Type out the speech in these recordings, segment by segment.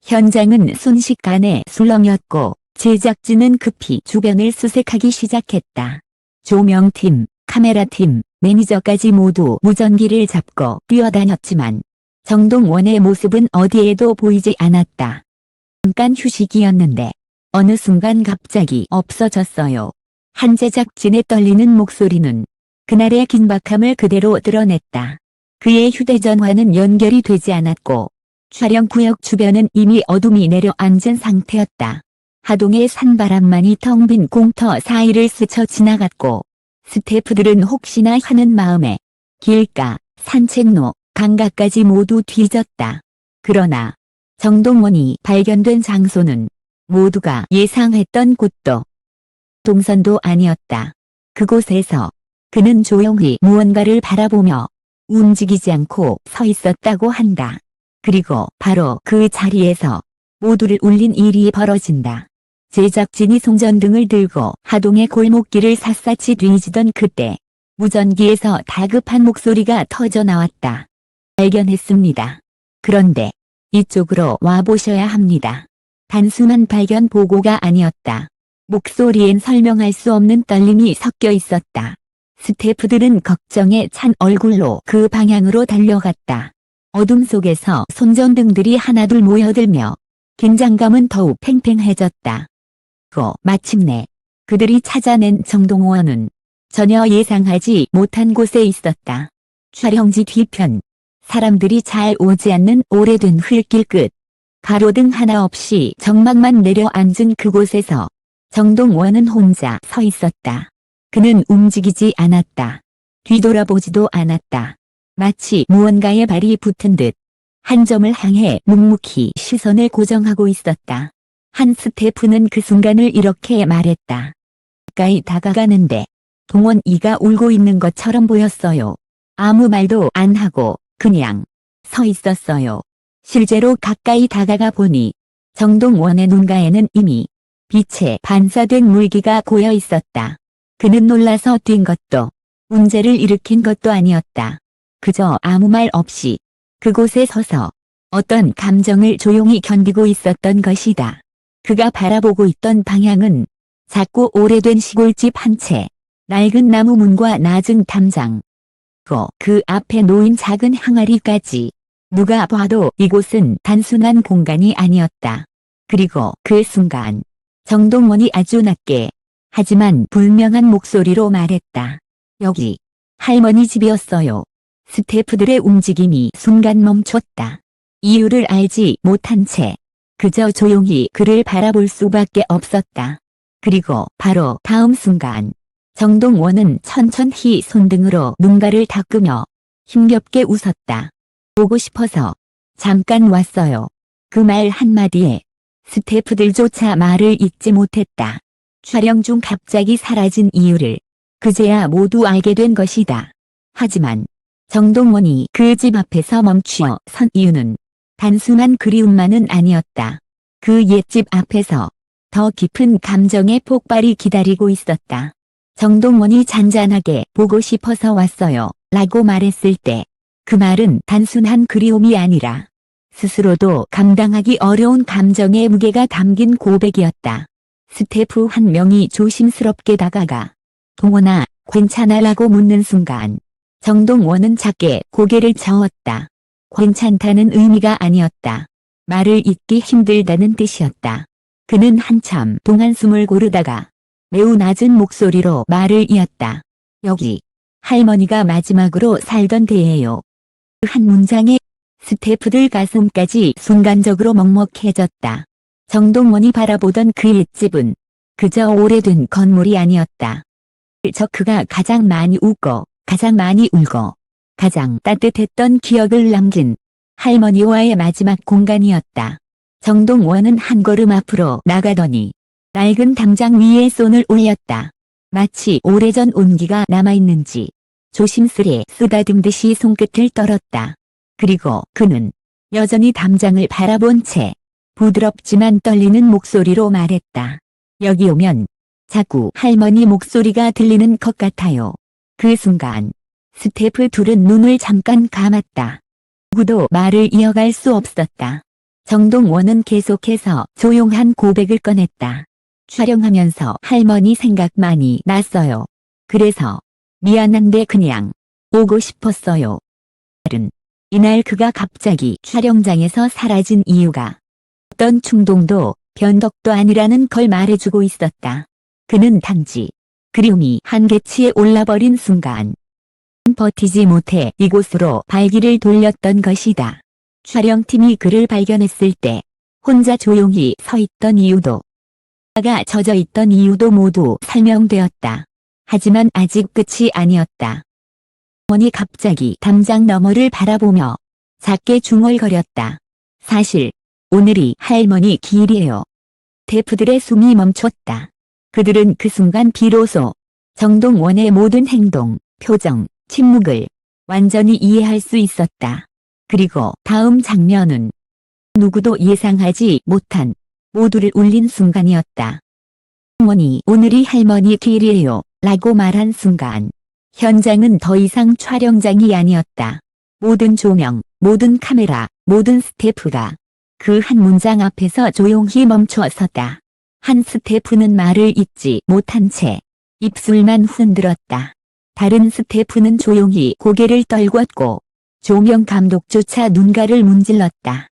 현장은 순식간에 술렁였고 제작진은 급히 주변을 수색하기 시작했다. 조명팀, 카메라팀, 매니저까지 모두 무전기를 잡고 뛰어다녔지만 정동원의 모습은 어디에도 보이지 않았다. 잠깐 휴식이었는데 어느 순간 갑자기 없어졌어요. 한 제작진의 떨리는 목소리는 그날의 긴박함을 그대로 드러냈다. 그의 휴대전화는 연결이 되지 않았고 촬영 구역 주변은 이미 어둠이 내려앉은 상태였다. 하동의 산바람만이 텅 빈 공터 사이를 스쳐 지나갔고 스태프들은 혹시나 하는 마음에 길가, 산책로, 강가까지 모두 뒤졌다. 그러나 정동원이 발견된 장소는 모두가 예상했던 곳도 동선도 아니었다. 그곳에서 그는 조용히 무언가를 바라보며 움직이지 않고 서 있었다고 한다. 그리고 바로 그 자리에서 모두를 울린 일이 벌어진다. 제작진이 송전등을 들고 하동의 골목길을 샅샅이 뒤지던 그때 무전기에서 다급한 목소리가 터져 나왔다. 발견했습니다. 그런데 이쪽으로 와보셔야 합니다. 단순한 발견 보고가 아니었다. 목소리엔 설명할 수 없는 떨림이 섞여 있었다. 스태프들은 걱정에 찬 얼굴로 그 방향으로 달려갔다. 어둠 속에서 손전등들이 하나둘 모여들며 긴장감은 더욱 팽팽해졌다. 마침내 그들이 찾아낸 정동원은 전혀 예상하지 못한 곳에 있었다. 촬영지 뒤편, 사람들이 잘 오지 않는 오래된 흙길 끝, 가로등 하나 없이 정막만 내려앉은 그곳에서 정동원은 혼자 서 있었다. 그는 움직이지 않았다. 뒤돌아보지도 않았다. 마치 무언가에 발이 붙은 듯 한 점을 향해 묵묵히 시선을 고정하고 있었다. 한 스태프는 그 순간을 이렇게 말했다. 가까이 다가가는데 동원이가 울고 있는 것처럼 보였어요. 아무 말도 안 하고 그냥 서 있었어요. 실제로 가까이 다가가 보니 정동원의 눈가에는 이미 빛에 반사된 물기가 고여 있었다. 그는 놀라서 뛴 것도 문제를 일으킨 것도 아니었다. 그저 아무 말 없이 그곳에 서서 어떤 감정을 조용히 견디고 있었던 것이다. 그가 바라보고 있던 방향은 작고 오래된 시골집 한 채, 낡은 나무 문과 낮은 담장, 그 앞에 놓인 작은 항아리까지. 누가 봐도 이곳은 단순한 공간이 아니었다. 그리고 그 순간 정동원이 아주 낮게 하지만 불명한 목소리로 말했다. 여기 할머니 집이었어요. 스태프들의 움직임이 순간 멈췄다. 이유를 알지 못한 채 그저 조용히 그를 바라볼 수밖에 없었다. 그리고 바로 다음 순간 정동원은 천천히 손등으로 눈가를 닦으며 힘겹게 웃었다. 보고 싶어서 잠깐 왔어요. 그 말 한마디에 스태프들조차 말을 잇지 못했다. 촬영 중 갑자기 사라진 이유를 그제야 모두 알게 된 것이다. 하지만 정동원이 그 집 앞에서 멈추어 선 이유는 단순한 그리움만은 아니었다. 그 옛집 앞에서 더 깊은 감정의 폭발이 기다리고 있었다. 정동원이 잔잔하게 보고 싶어서 왔어요 라고 말했을 때 그 말은 단순한 그리움이 아니라 스스로도 감당하기 어려운 감정의 무게가 담긴 고백이었다. 스태프 한 명이 조심스럽게 다가가 동원아 괜찮아 라고 묻는 순간 정동원은 작게 고개를 저었다. 괜찮다는 의미가 아니었다. 말을 잇기 힘들다는 뜻이었다. 그는 한참 동안 숨을 고르다가 매우 낮은 목소리로 말을 이었다. 여기 할머니가 마지막으로 살던 데예요. 그 한 문장에 스태프들 가슴까지 순간적으로 먹먹해졌다. 정동원이 바라보던 그 옛집은 그저 오래된 건물이 아니었다. 그가 가장 많이 웃고 가장 많이 울고 가장 따뜻했던 기억을 남긴 할머니와의 마지막 공간이었다. 정동원은 한 걸음 앞으로 나가더니 낡은 담장 위에 손을 올렸다. 마치 오래전 온기가 남아있는지 조심스레 쓰다듬듯이 손끝을 떨었다. 그리고 그는 여전히 담장을 바라본 채 부드럽지만 떨리는 목소리로 말했다. 여기 오면 자꾸 할머니 목소리가 들리는 것 같아요. 그 순간 스태프 둘은 눈을 잠깐 감았다. 누구도 말을 이어갈 수 없었다. 정동원은 계속해서 조용한 고백을 꺼냈다. 촬영하면서 할머니 생각만이 났어요. 그래서 미안한데 그냥 오고 싶었어요. 이날 그가 갑자기 촬영장에서 사라진 이유가 어떤 충동도 변덕도 아니라는 걸 말해주고 있었다. 그는 단지 그리움이 한계치에 올라버린 순간 버티지 못해 이곳으로 발길을 돌렸던 것이다. 촬영팀이 그를 발견했을 때 혼자 조용히 서 있던 이유도 가 젖어 있던 이유도 모두 설명되었다. 하지만 아직 끝이 아니었다. 어머니 갑자기 담장 너머를 바라보며 작게 중얼거렸다. 사실 오늘이 할머니 기일이에요. 대프들의 숨이 멈췄다. 그들은 그 순간 비로소 정동원의 모든 행동, 표정, 침묵을 완전히 이해할 수 있었다. 그리고 다음 장면은 누구도 예상하지 못한 모두를 울린 순간이었다. 어머니, 오늘이 할머니 기일이에요. 라고 말한 순간 현장은 더 이상 촬영장이 아니었다. 모든 조명, 모든 카메라, 모든 스태프가 그 한 문장 앞에서 조용히 멈춰 섰다. 한 스태프는 말을 잇지 못한 채 입술만 흔들었다. 다른 스태프는 조용히 고개를 떨궜고 조명 감독조차 눈가를 문질렀다.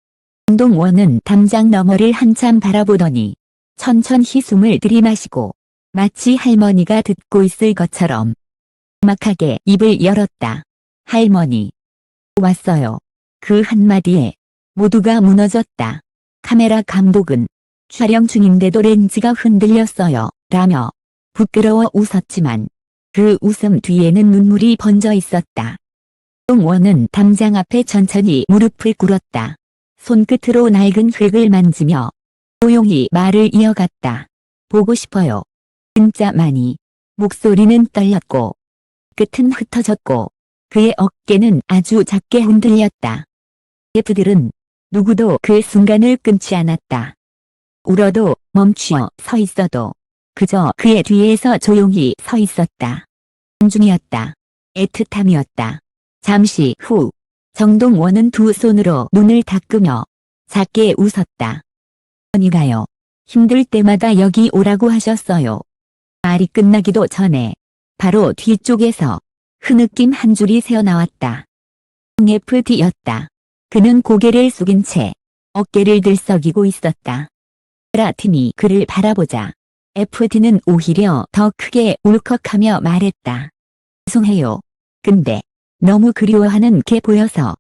정동원은 담장 너머를 한참 바라보더니 천천히 숨을 들이마시고 마치 할머니가 듣고 있을 것처럼 막하게 입을 열었다. 할머니. 왔어요. 그 한마디에 모두가 무너졌다. 카메라 감독은 촬영 중인데도 렌즈가 흔들렸어요. 라며 부끄러워 웃었지만 그 웃음 뒤에는 눈물이 번져 있었다. 정동원은 담장 앞에 천천히 무릎을 꿇었다. 손끝으로 낡은 흙을 만지며 조용히 말을 이어갔다. 보고 싶어요. 진짜 많이. 목소리는 떨렸고 끝은 흩어졌고 그의 어깨는 아주 작게 흔들렸다. 스태프들은 누구도 그 순간을 끊지 않았다. 울어도 멈추어 서 있어도 그저 그의 뒤에서 조용히 서 있었다. 존중이었다. 애틋함이었다. 잠시 후 정동원은 두 손으로 눈을 닦으며 작게 웃었다. 언니가요. 힘들 때마다 여기 오라고 하셨어요. 말이 끝나기도 전에 바로 뒤쪽에서 흐느낌 한 줄이 새어나왔다. FT였다. 그는 고개를 숙인 채 어깨를 들썩이고 있었다. 라팀이 그를 바라보자 FT는 오히려 더 크게 울컥하며 말했다. 죄송해요. 근데 너무 그리워하는 게 보여서.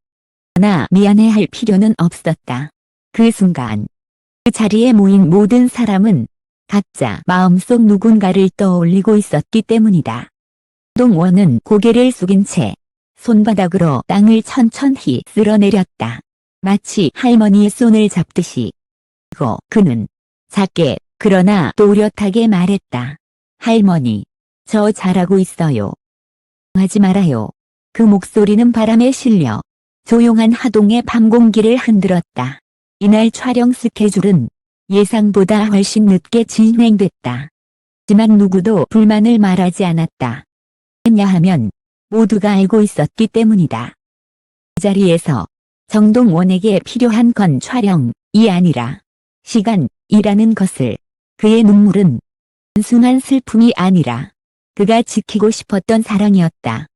나 미안해할 필요는 없었다. 그 순간 그 자리에 모인 모든 사람은 각자 마음속 누군가를 떠올리고 있었기 때문이다. 정동원은 고개를 숙인 채 손바닥으로 땅을 천천히 쓸어내렸다. 마치 할머니의 손을 잡듯이. 그리고 그는 작게 그러나 또렷하게 말했다. 할머니, 저 잘하고 있어요. 하지 말아요. 그 목소리는 바람에 실려 조용한 하동의 밤 공기를 흔들었다. 이날 촬영 스케줄은 예상보다 훨씬 늦게 진행됐다. 하지만 누구도 불만을 말하지 않았다. 왜냐하면 모두가 알고 있었기 때문이다. 이 자리에서 정동원에게 필요한 건 촬영이 아니라 시간이라는 것을, 그의 눈물은 단순한 슬픔이 아니라 그가 지키고 싶었던 사랑이었다.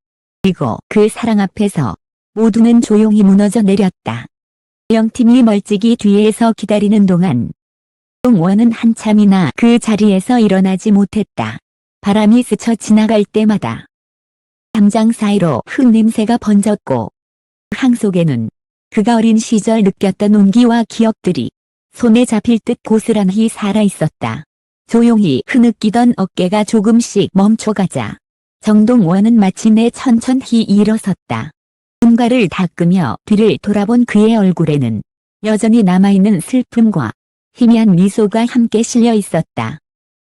그리고 그 사랑 앞에서 모두는 조용히 무너져 내렸다. 촬영팀이 멀찍이 뒤에서 기다리는 동안 정동원은 한참이나 그 자리에서 일어나지 못했다. 바람이 스쳐 지나갈 때마다 담장 사이로 흙냄새가 번졌고 항 속에는 그가 어린 시절 느꼈던 온기와 기억들이 손에 잡힐 듯 고스란히 살아있었다. 조용히 흐느끼던 어깨가 조금씩 멈춰가자 정동원은 마침내 천천히 일어섰다. 눈가를 닦으며 뒤를 돌아본 그의 얼굴에는 여전히 남아있는 슬픔과 희미한 미소가 함께 실려 있었다.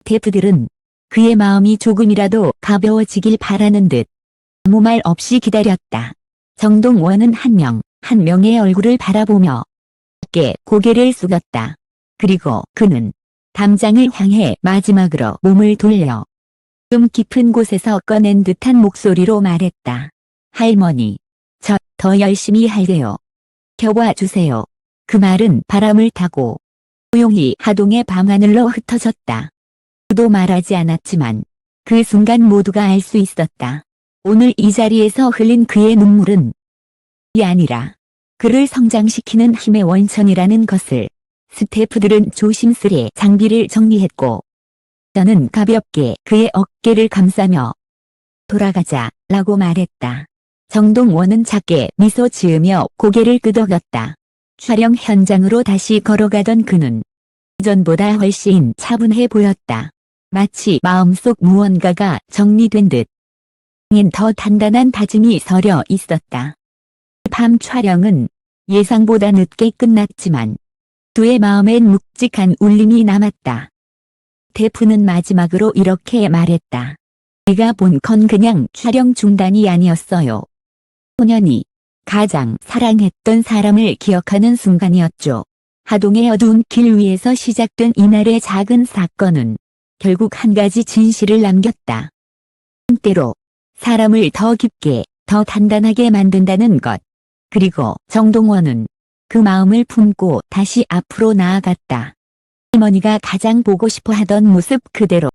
스태프들은 그의 마음이 조금이라도 가벼워지길 바라는 듯 아무 말 없이 기다렸다. 정동원은 한 명 한 명의 얼굴을 바라보며 작게 고개를 숙였다. 그리고 그는 담장을 향해 마지막으로 몸을 돌려 좀 깊은 곳에서 꺼낸 듯한 목소리로 말했다. 할머니, 저 더 열심히 할게요. 켜봐 주세요. 그 말은 바람을 타고 조용히 하동의 밤하늘로 흩어졌다. 누구도 말하지 않았지만 그 순간 모두가 알 수 있었다. 오늘 이 자리에서 흘린 그의 눈물은 이 아니라 그를 성장시키는 힘의 원천이라는 것을. 스태프들은 조심스레 장비를 정리했고 저는 가볍게 그의 어깨를 감싸며 돌아가자 라고 말했다. 정동원은 작게 미소 지으며 고개를 끄덕였다. 촬영 현장으로 다시 걸어가던 그는 전보다 훨씬 차분해 보였다. 마치 마음속 무언가가 정리된 듯. 더 단단한 다짐이 서려 있었다. 밤 촬영은 예상보다 늦게 끝났지만 두의 마음엔 묵직한 울림이 남았다. 대프는 마지막으로 이렇게 말했다. 내가 본 건 그냥 촬영 중단이 아니었어요. 소년이 가장 사랑했던 사람을 기억하는 순간이었죠. 하동의 어두운 길 위에서 시작된 이날의 작은 사건은 결국 한 가지 진실을 남겼다. 때로 사람을 더 깊게, 더 단단하게 만든다는 것. 그리고 정동원은 그 마음을 품고 다시 앞으로 나아갔다. 할머니가 가장 보고 싶어 하던 모습 그대로.